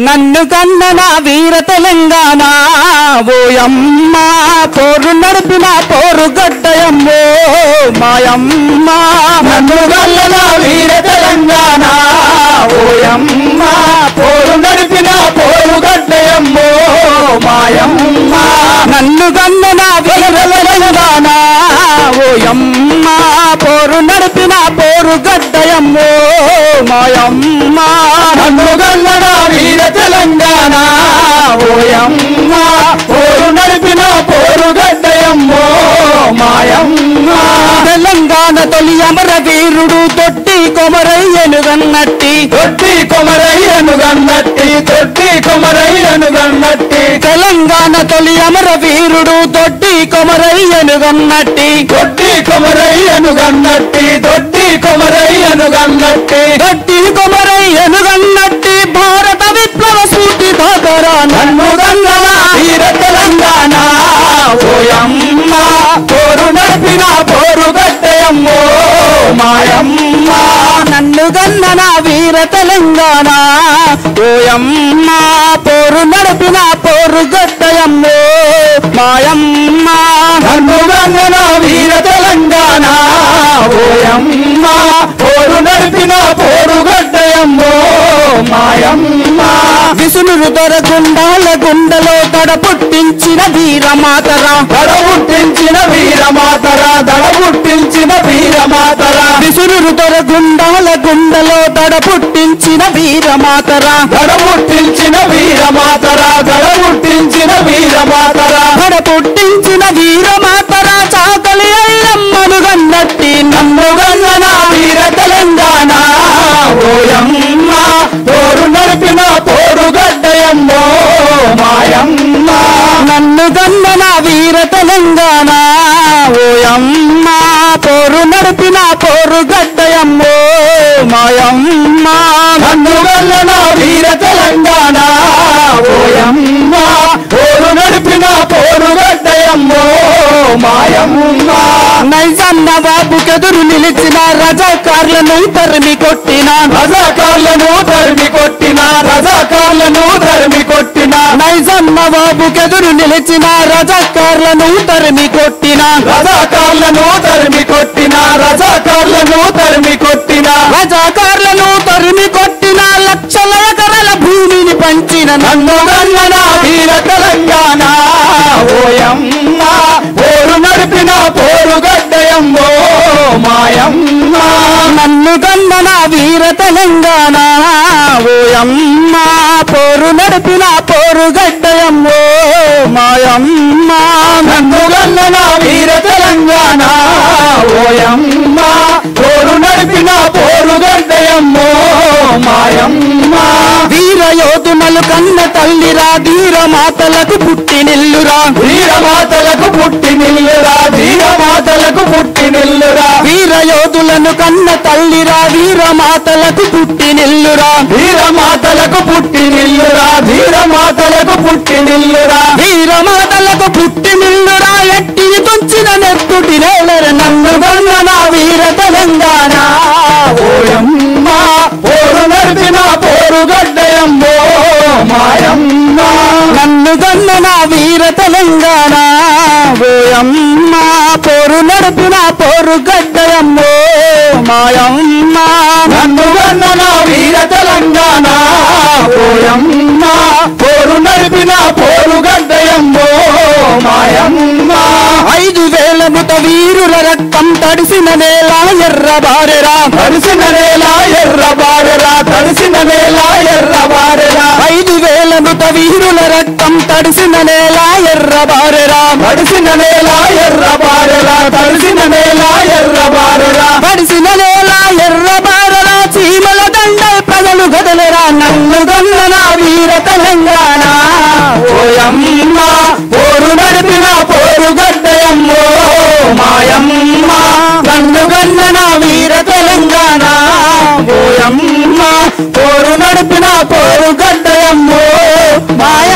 నన్ను కన్న నా వీర తెలంగాణ ఓయమ్మ పోరు నడిపిన పోరు గడ్డయమ్మో మాయమ్మ నన్ను కన్న నా వీర తెలంగాణ ఓయమ్మ పోరు నడిపిన పోరు గడ్డయమ్మో మాయమ్మ నన్ను కన్న నా వీర తెలంగాణ ఓయమ్మ పోరు నడిపిన పోరు గడ్డయమ్మో మాయమ్మ నన్ను కన్న నా వీర తెలంగాణ ఓయమ్మ పోరు నడిపిన పోరు గడ్డయమ్మో మాయమ్మ తెలంగాణ తొలి అమర వీరుడు తొట్టి కొమరయ్యను గన్నట్టి తొట్టి కొమరయ్యను గన్నట్టి తొట్టి కొమరయ్యను గన్నట్టి తెలంగాణ తొలి అమర వీరుడు తొట్టి కొమరయ్యను గన్నట్టి తొట్టి కొమరయ్యను గన్నట్టి తొట్టి కొమరయ్యను గన్నట్టి తొట్టి కొమరయ్యను గన్నట్టి భారత విప్లవ సూటి ధాకరా నన్ను గన్న వీర తెలంగాణ ఓయమ్మ పోరు నడిపిన పోరు గడ్డయమ్మో మాయమ్మ నన్ను గన్న నా వీర తెలంగాణ ఓయమ్మ పోరు నడిపిన పోరు గడ్డయమ్మో మాయమ్మ నన్ను గన్న నా వీర తెలంగాణ ఓయమ్మ పోరు నడిపిన పోరు గడ్డయమ్మో మాయమ్మ విసునురు దొర గుండాల గుండెలో దడ పుట్టించిన వీరమాతరా దడ పుట్టించిన వీరమాతరా దడ పుట్టించిన వీరమాతరా విసునురు దొర గుండాల గుండెలో దడ పుట్టించిన వీరమాతరా దడ పుట్టించిన వీరమాతరా దడ పుట్టించిన వీరమాతరా దడ పుట్టించిన వీరమాతరా చాకలి అయ్యమ్మను గన్నట్టి నన్ను గన్న నా వీర తెలంగాణ ఓయమ్మ పోరు నడిపిన పోరు గడ్డయమ్మో మాయమ్మ నన్ను గన్న నా వీర తెలంగాణ ఓయమ్మ పోరు నడిపిన పోరు గడ్డయమ్మో మాయమ్మ నన్ను గన్న నా వీర తెలంగాణ ఓయమ్మ పోరు నడిపిన పోరు గడ్డయమ్మో మాయమ్మ నైజాన్న బాబుకెదురు నిలిచిన రజాకార్లను తరిమి కొట్టిన రజాకార్లను తరిమి కొట్టిన రజాకార్లను తరిమి కొట్టిన నైజాన్న బాబుకెదురు నిలిచిన రజాకార్లను తరిమి కొట్టిన రజాకార్లను తరిమి కొట్టిన రజాకార్లను తరిమి కొట్టిన రజాకార్లను తరిమి కొట్టిన లక్షల ఎకరాల భూమిని పంచిన నన్ను గన్న నా వీర తెలంగాణ ఓయమ్మ పోరు నడిపిన పోరు గడ్డయమ్మో మాయమ్మ నన్ను గన్న నా వీర తెలంగాణ ఓయమ్మ పోరు నడిపిన పోరు గడ్డయమ్మో మాయమ్మ నన్ను గన్న నా వీర తెలంగాణ ఓయమ్మ పోరు నడిపిన పోరు గడ్డయమ్మో మాయమ్మ వీర యోధునలు కన్న తల్లిరా ధీర మాతలకు పుట్టినిల్లురా వీరమాతలకు పుట్టి నిల్లురా వీరమాతలకు పుట్టి నిల్లురా వీర యోధులను కన్న తల్లిరా వీర మాతలకు పుట్టినిల్లురా వీరమాతలకు పుట్టి నిల్లురా వీరమాతలకు పుట్టి నిల్లురా వీర మాతలకు పుట్టినిల్లురా ఎట్టిని తుంచిన నెత్తుటి నేలర నన్ను గన్న నా వీర తెలంగాణ ఓయమ్మ పోరు నడిపిన పోరు గడ్డయమ్మో మాయమ్మ నన్ను గన్న నా వీర తెలంగాణ ఓయమ్మ పోరు నడిపిన పోరు గడ్డయమ్మో మాయమ్మ నన్ను గన్న నా వీర తెలంగాణ ఓయమ్మ పోరు నడిపిన పోరు గడ్డయమ్మో మాయమ్మ 5,000 ముత వీరుల రక్తం తడిసిన నేల ఎర్రబారెరా తడిసిన నేల ఎర్రబారెరా తడిసిన నేల ఎర్రబారెరా 5,000 ముత వీరుల రక్తం తడిసిన నేల ఎర్రబారెరా తడిసిన నేల ఎర్రబారెరా తడిసిన నేల ఎర్రబారెరా తడిసిన నేల ఎర్రబారెరా చీమల దండ ప్రజలు గదలరా నన్ను గన్న నా వీర తెలంగాణ ఓయమ్మ పోరు నడిపిన పోరు గడ్డయమ్మో మాయమ్మ నన్ను గన్న నా వీర తెలంగాణ ఓయమ్మ పోరు నడిపిన పోరు గడ్డయమ్మో మాయ